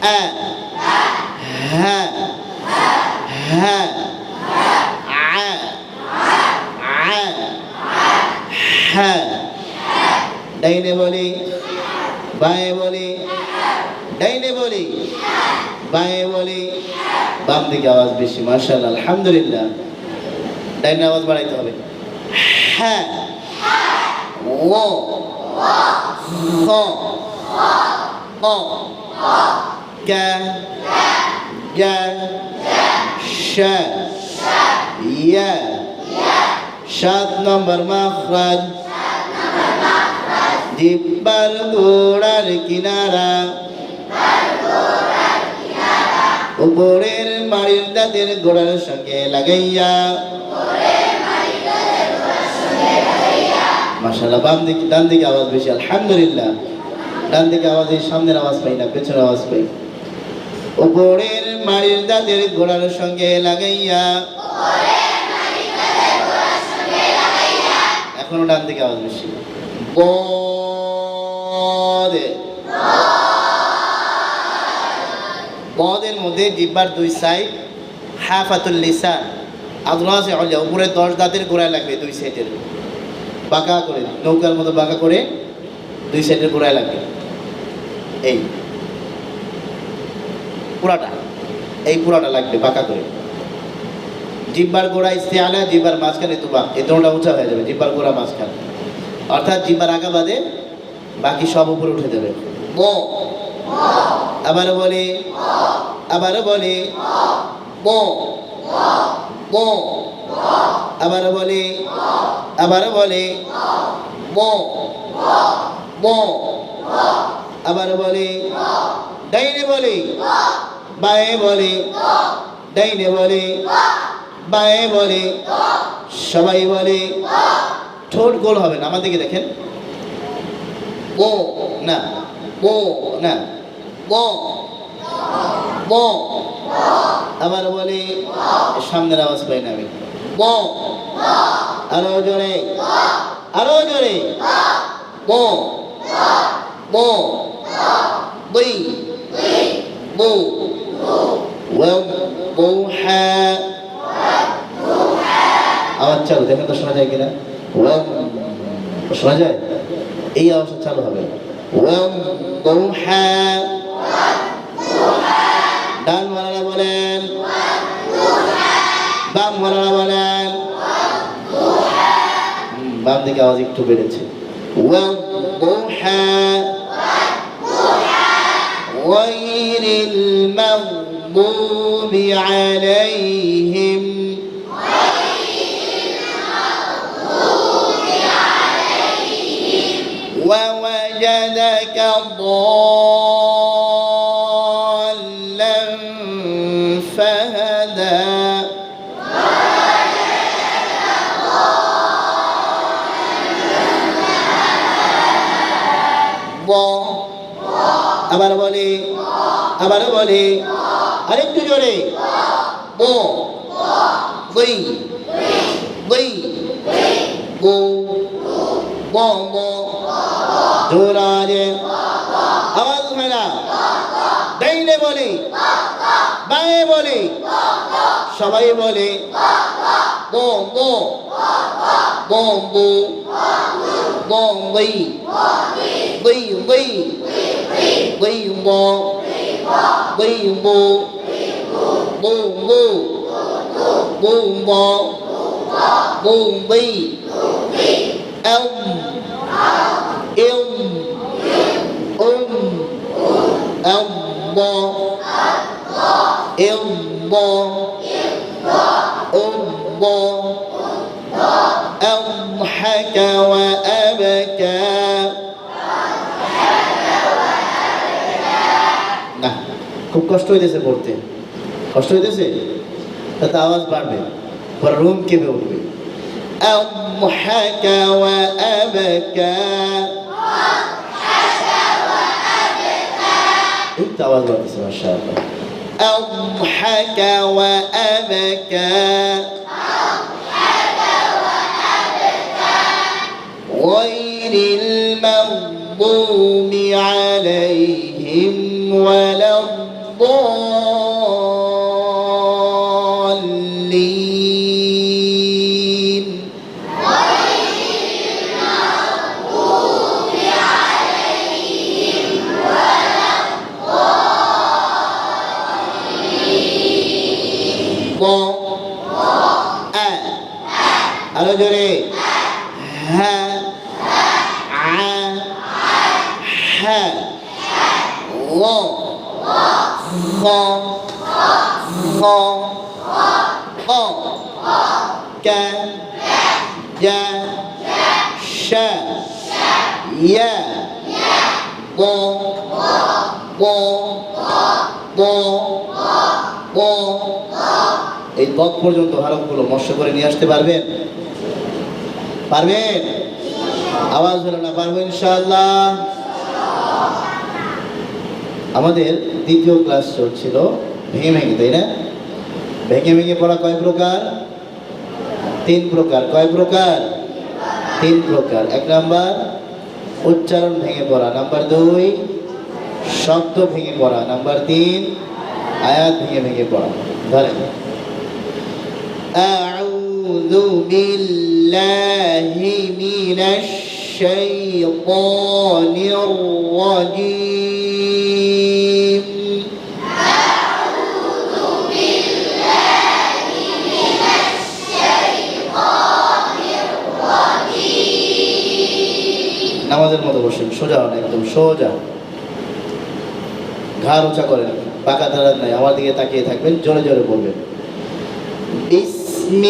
আ হা হা আ আ হা ডাইনে বলি বাঁয়ে বলি ডাইনে বলি বাঁয়ে বলি বাম দিকে আওয়াজ বেশি মাশাআল্লাহ আলহামদুলিল্লাহ ডাইনে আওয়াজ বাড়াইতে হবে হ্যাঁ ও খ ক কা গা শা ইয়া 7 নম্বর মাখরাজ জিহ্বার গোড়ার কিনারা উপরের মাড়ির দাঁতের গোড়ার সঙ্গে লাগাইয়া মাশাআল্লাহ বাম দিকে ডান দিকে আওয়াজ বেশি আলহামদুলিল্লাহ ডান দিকে আওয়াজ এই সামনের আওয়াজ পাই না পেছনের আওয়াজ পাই উপরের মাড়ির দাঁতের গোড়ার সঙ্গে লাগাইয়া এখনো ডান দিকে আওয়াজ বেশি বদের মধ্যে জিহ্বার দুই সাইড হাফাতুল লিসান আদরাসে উলিয়া উপরে 10 দাঁতের গোড়ায় লাগবে দুই সাইডের বাঁকা করে নৌকার মতো বাঁকা করে দুই সাইডের গোড়ায় লাগবে এই পুরাটা লাগবে বাঁকা করে জিহ্বার গোড়া ইস্তিআলা জিহ্বার মাঝখানে তুবা এই দোনোটা উঁচা হয়ে যাবে জিহ্বার গোড়া মাঝখানে অর্থাৎ জিহ্বার আগা বাদে বাকি সব উপরে উঠে যাবে ব আবারও বলি আবারও বলি ব ব আবারও বলি আবারও বলি ব ব আবারও বলি ডাইনে বলি বাঁয়ে বলি ডাইনে বলি বাঁয়ে বলি সবাই বলি ঠোঁট গোল হবে না আমার দিকে দেখেন ও না ও না ও ও আবার বলি সামনের আওয়াজ পাই না আমি ও আরো জোরে আরো জোরে ও ও বই বো وضحى আওয়াজ চালু দেখেন তো শোনা যায় কিনা শোনা যায় এই আওয়াজটা চালু হবে وضحى ডান ওয়ালারা বলেন বাম ওয়ালারা বলেন বাম দিকে আওয়াজ একটু বেড়েছে وضحى غير المغضوب عليهم ووجدك ضالا فهدى আবারও বলি আরেকটু জোরে বো বই বই বো বো বো জোরাজে আওয়াজ হয় না ডাইনে বলি বাঁয়ে বলি সবাই বলি বো বো বো বো বো বই বই বই bơi bò bơi bò bô bô bô bò bô bì ông yêu ông bò yêu bò ông bò ông حكى وأبكى না খুব কষ্ট হইতেছে পড়তে কষ্ট হইতেছে তাতে আওয়াজ বাড়বে পরে রুম কেঁপে উঠবে أضحك وأبكى এই তো আওয়াজ বাড়তেছে মাশাআল্লাহ أضحك وأبكى غير المغضوب عليهم ولا الضالين আরো জোরে হ্যাঁ হ্যাঁ ল খ খ খ ك ج ش ي ض ض ض ض এই ض পর্যন্ত হরফগুলো মস্য করে নিয়ে আসতে পারবেন? পারবেন? আওয়াজ হলো না, পারবো ইনশাআল্লাহ। আমাদের দ্বিতীয় ক্লাস চলছিল ভেঙে ভেঙে, তাই না? ভেঙে ভেঙে পড়া কয় প্রকার? 3 প্রকার। কয় প্রকার? 3 প্রকার। 1 নাম্বার উচ্চারণ ভেঙে পড়া, নাম্বার 2 শব্দ ভেঙে পড়া, নাম্বার 3 আয়াত ভেঙে ভেঙে পড়া। ধরেন আউযু বিল্লাহি মিনাশ শাইতানির রাজীম। আউযু বিল্লাহি মিনাশ শাইতানির রাজীম। নামাজের মতো বসেন, সোজা হন, একদম সোজা, ঘাড় উঁচা করেন, পাকা দাঁড়ান নাই, আমার দিকে তাকিয়ে থাকবেন, জোরে জোরে বলবেন বিসমিল্লাহির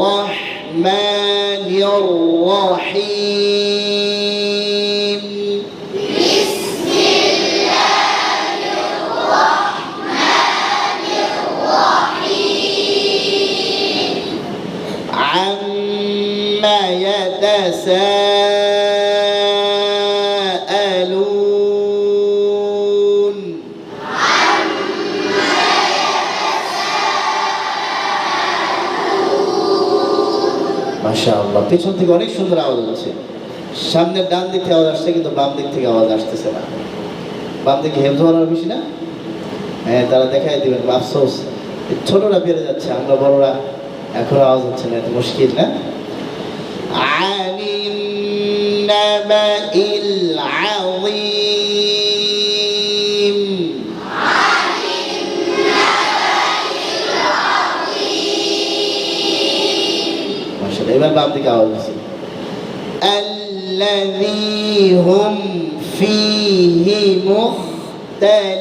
রহমানির রহিম। বিসমিল্লাহির রহমানির রহিম। আম্মা ইয়াতাসাআলুন। মাশাআল্লাহ, পেছন থেকে অনেক সুন্দর আওয়াজ হচ্ছে। সামনের ডান দিক থেকে আওয়াজ আসছে, কিন্তু বাম দিক থেকে আওয়াজ আসতেছে না। বাম দিকে হেফজ হওয়ার বেশি না? হ্যাঁ, তারা দেখাই দিবেন। আফসোস, ছোটরা বেড়ে যাচ্ছে, আমরা বড়রা এখন আওয়াজ হচ্ছে না, এত মুশকিল না? আনিন নাবাইল আযীম। মাশাআল্লাহ, এবার বাম দিকে আওয়াজ হচ্ছে আল্লাযী হুম ফীহি মুখতালিফুন।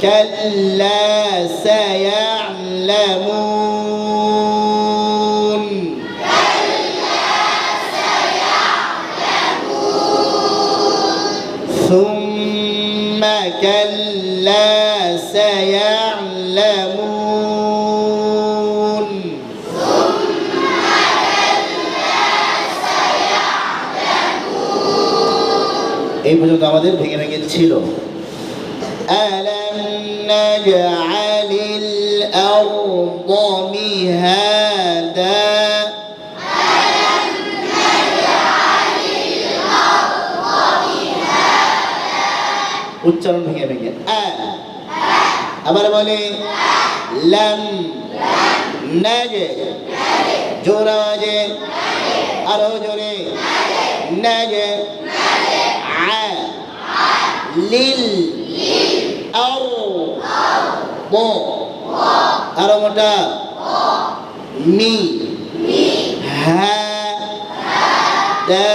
كلا سيعلمون. ثم كلا سيعلمون. এই পর্যন্ত আমাদের ভেঙে ভেঙে ছিল। ألم نجعل الأرض مهادا. উচ্চারণ ভেঙে ভেঙে আবার বলে লাম নাজে, জোর আওয়াজে, আরো জোরে নাজে। আ লিল আরদ, আরো মোটা মি হা দা।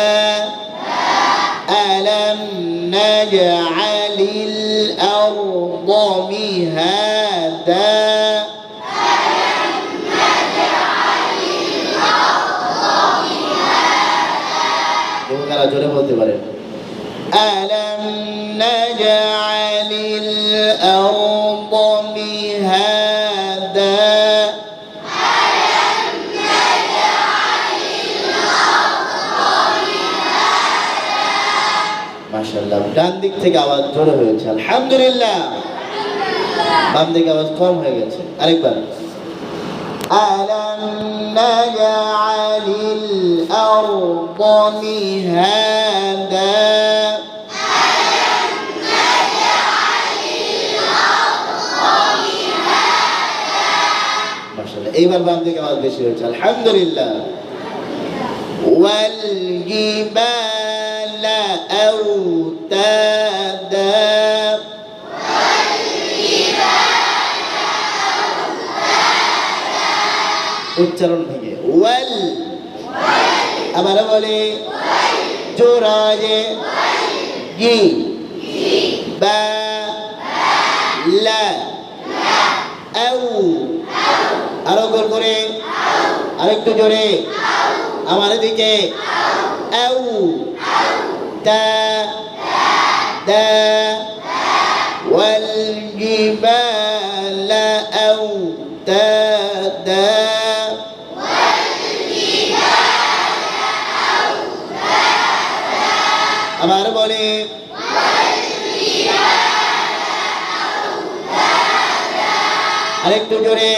ألم نجعل الأرض مهادا. জোরে বলতে পারেন ألم نجعل الأرض مهادا. মাশাআল্লাহ, ডান দিক থেকে আওয়াজ জোরে হয়েছে, আলহামদুলিল্লাহ। বাম দিকে আওয়াজ কম হয়ে গেছে, আরেকবার। ألم نجعل الأرض مهادا মাশাআল্লাহ, এইবার বাম দিকে আওয়াজ বেশি হচ্ছে, আলহামদুলিল্লাহ। والجبال أوتادا উচ্চারণ ভেঙে ওয়াল, আবার বলে জোরাজে জি বা লা আউ, আরো গোল করে আরেকটু জোরে আমার দিকে আউ তা দা ওয়াল জিবালা আউতাদা আবার বলে আরেকটু জোরে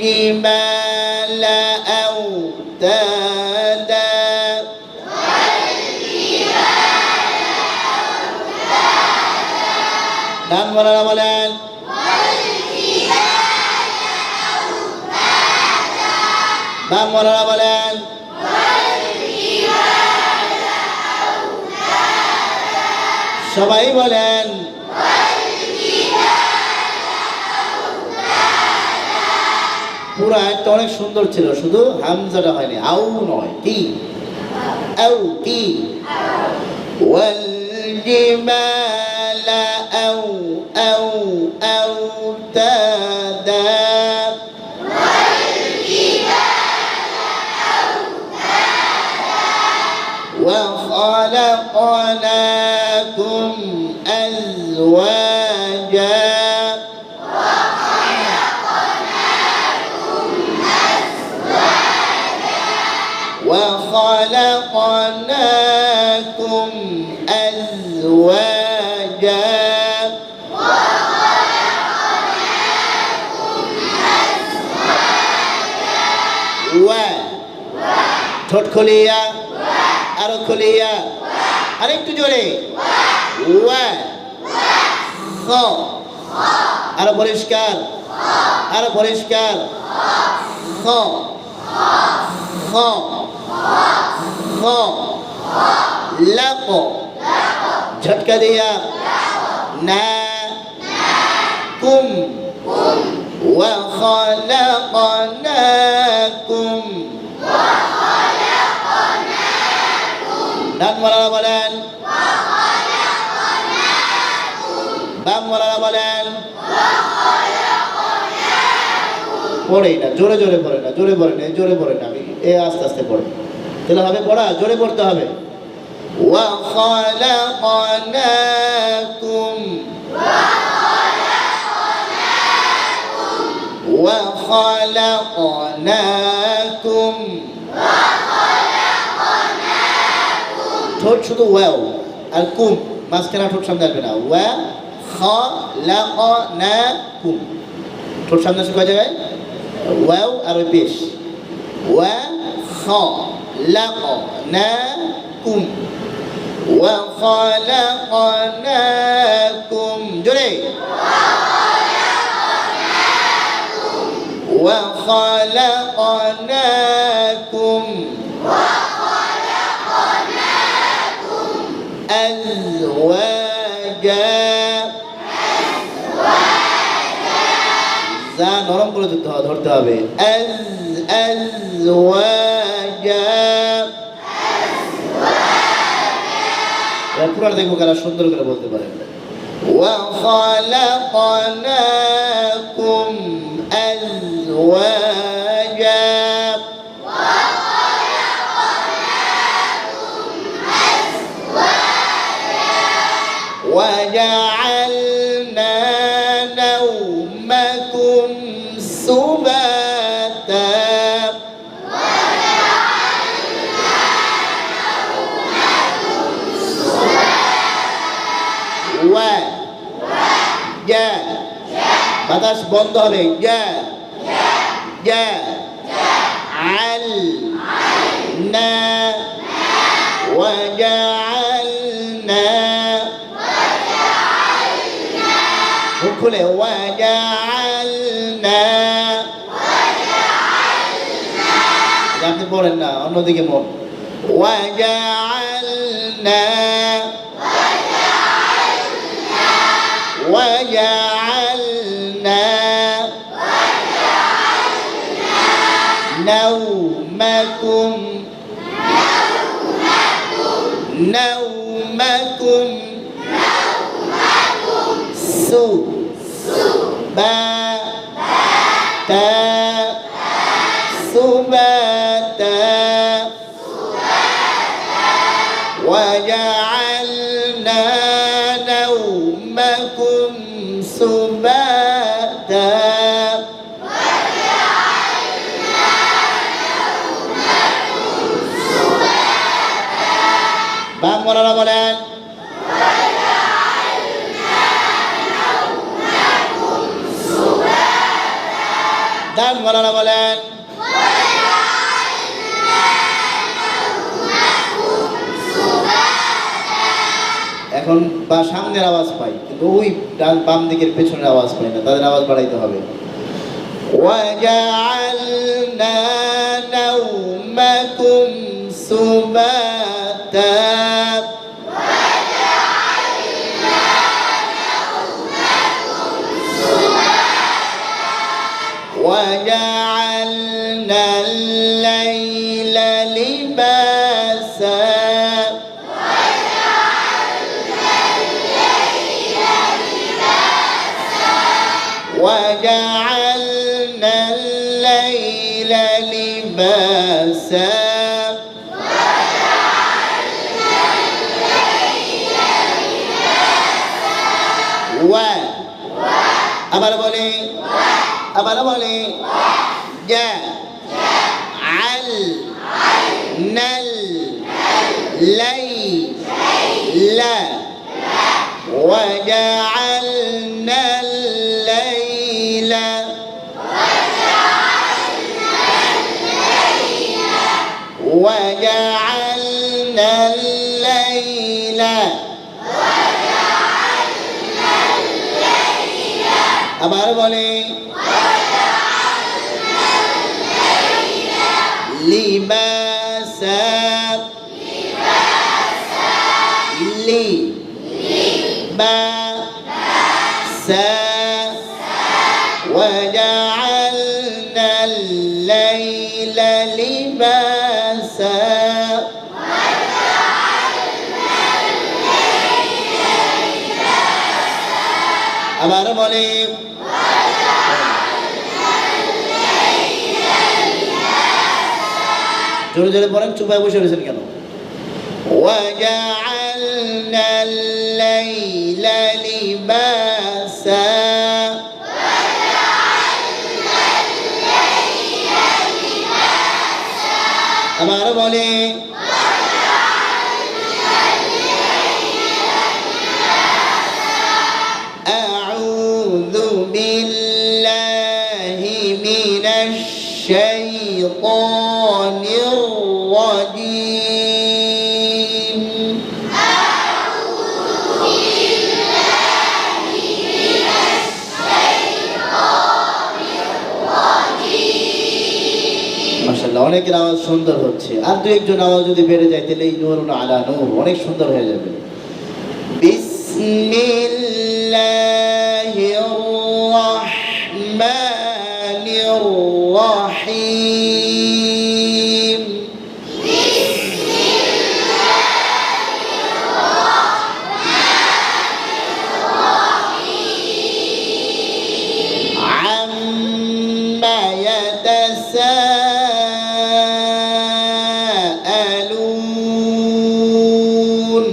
والجبال أوتادا ডান বলারা বলেন বাম বলারা বলেন সবাই বলেন পুরো আয়াতটা অনেক সুন্দর ছিল, শুধু হামজাটা হয়নি, আউ নয়, কি আউ, কি ওয়াল জিবালা আউ আউ আউতাদা وخلقناكم أزواجا وخلقناكم أزواجا ঠোঁট খুলিয়া আরো খুলিয়া আরেকটু জোরে ওয়া খ আরো পরিষ্কার আরো পরিষ্কার খ খ খ লাক ঝটকা দিয়া না কুম ওয়া খালাকনাকুম ডান মোলারা বলেন বাম মোলারা বলেন পড়েই না, জোরে জোরে পড়ে না, জোরে পড়ে না, জোরে পড়ে না, আমি এ আস্তে আস্তে পড়ে তাহলে হবে পড়া, জোরে পড়তে হবে। ওয়া খালাকনাকুম ওয়া খালাকনাকুম ঠোঁট শুধু ওয়াও আর কুম, মাঝখানে ঠোঁট সামনে আসবে না, ওয়া খালাকনাকুম ঠোঁট সামনে আসবে কয় জায়গায়, ওয়াও আর ওই পেশ, ওয়া খালাকনাকুম ওয়া খালাকনাকুম জোরে ওয়া খালাকনাকুম أزواجا যা নরম করে ধরতে হবে, أزواجا পুরো দেখবো কারা সুন্দর করে বলতে পারেন। وخلقناكم أزواجا وجعلنا نومكم سباتا ওয়া জা বাতাস বন্ধ হবে জা জা আল না ওয়াজআলনা মুখ খুলে ওয়াজআলনা আপনি পড়েন না অন্যদিকে মন ওয়াজআলনা وجعلنا نومكم سباتا وجعلنا نومكم سباتا বাম মোলানা বলেন ডান মোলানা বলেন এখন বা সামনের আওয়াজ পাই কিন্তু ওই ডান বাম দিকের পেছনের আওয়াজ পাই না তাদের আওয়াজ বাড়াইতে হবে وجعلنا نومكم سباتا وجعلنا الليل لباسا وجعلنا الليل لباسا আবার বলি জা আল নাল লাই লা وجعلنا الليل وجعلنا الليل আবার বলে লিবাসা লিবাসা وجعلنا الليل لباسا আবার বলে জোরে জোরে পড়েন চুপায় বসে রয়েছেন কেন وجعلنا الليل لباسا আবার বলে أعوذ بالله من الشيطان الرجيم মাশাআল্লাহ অনেকের আওয়াজ সুন্দর হচ্ছে আর দু একজন আওয়াজ যদি বেড়ে যায় তাহলে এই নূরুন আলা নূর অনেক সুন্দর হয়ে যাবে বিসমিল্লাহির রহমানির রহিম عما يتساءلون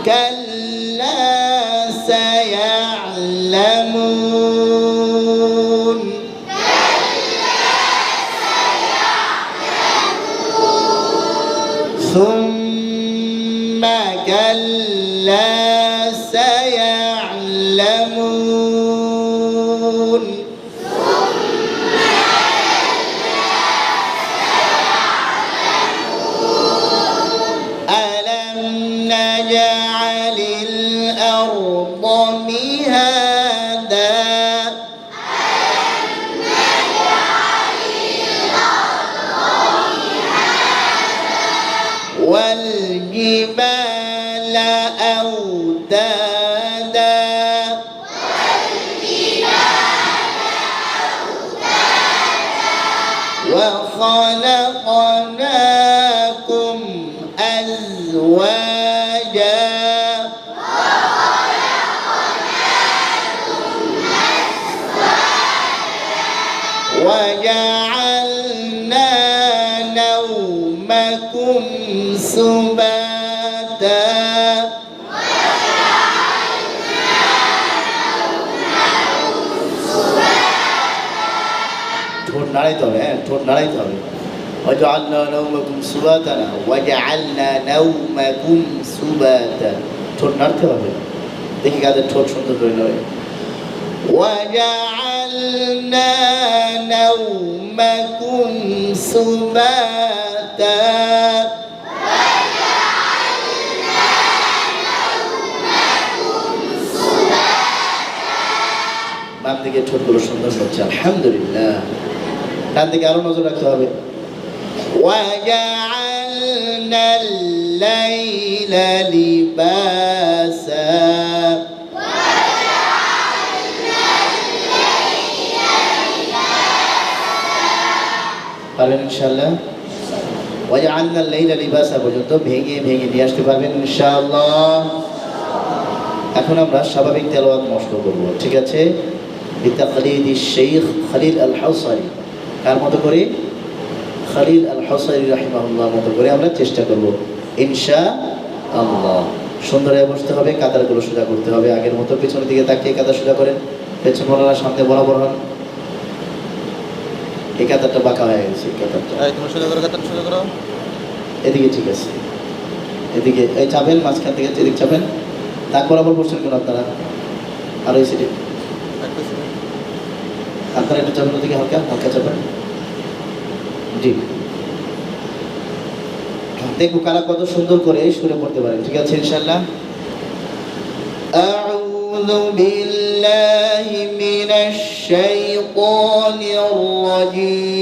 كلا سيعلمون ثم كلا سيعلمون ألم نجعل الأرض مهادا والجبال أوتادا وخلقناكم أزواجا وجعلنا نومكم سباتا ঠোঁট নাড়াইতে হবে, হ্যাঁ ঠোঁট নাড়াইতে হবে। وجعلنا نومكم سباتا وجعلنا نومكم سباتا ঠোঁট নাড়তে হবে, দেখি কাদের ঠোঁট সুন্দর করে নড়ে। وجعلنا نومكم سباتا বাম দিকে ঠোঁটগুলো সুন্দর হচ্ছে আলহামদুলিল্লাহ। ডান দিকে আরো নজর রাখতে হবে। وجعلنا الليل لباسا পারবেন ইনশাআল্লাহ। وجعلنا الليل لباسا পর্যন্ত ভেঙে ভেঙে নিয়ে আসতে পারবেন ইনশাআল্লাহ। এখন আমরা স্বাভাবিক তেলাওয়াত মশক করব, ঠিক আছে? বিতাকলিদি শেখ খলিল আল হাসারি, কার মতো করে? খলিল আল হাসারি রাহিমাহুল্লাহ মতো করে আমরা চেষ্টা করব ইনশাআল্লাহ। সুন্দর হয়ে বসতে হবে, কাতারগুলো সোজা করতে হবে আগের মতো। পেছনের দিকে তাকিয়ে কাতার সোজা করেন, পেছন বলারা সামনে বরাবর হন। এই কাতারটা বাঁকা হয়ে গেছে, এই কাতারটা সোজা করো, কাতারটা সোজা করো। এদিকে ঠিক আছে, এদিকে এই চাপেন, মাঝখান থেকে এদিকে চাপেন। তাক বরাবর বসছেন কোন আপনারা? আর ওই সিটে আপনারা একটু চাপেন, ওদিকে হালকা হালকা চাপেন। জি, দেখো কারা কত সুন্দর করে সুরে পড়তে পারেন, ঠিক আছে ইনশাআল্লাহ। আউযু বিল্লাহি মিনাশ শাইতানির রাজীম